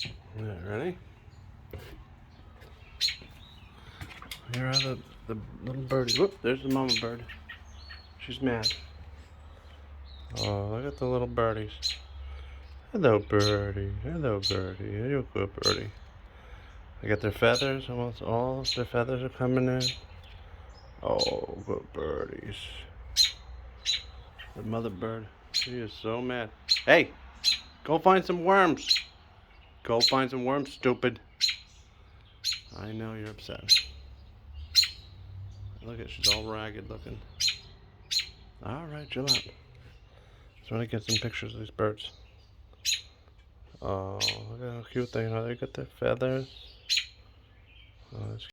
Yeah, ready? Here are the little birdies. Whoop, there's the mama bird. She's mad. Oh, look at the little birdies. Hello, birdie. Hello, birdie. You're a good birdie. They got their feathers. Almost all of their feathers are coming in. Oh, good birdies. The mother bird. She is so mad. Hey, go find some worms. Go find some worms, stupid. I know you're upset. Look at, she's all ragged looking. Alright, chill out. Just want to get some pictures of these birds. Oh, look at how cute they are. They got their feathers. Oh, that's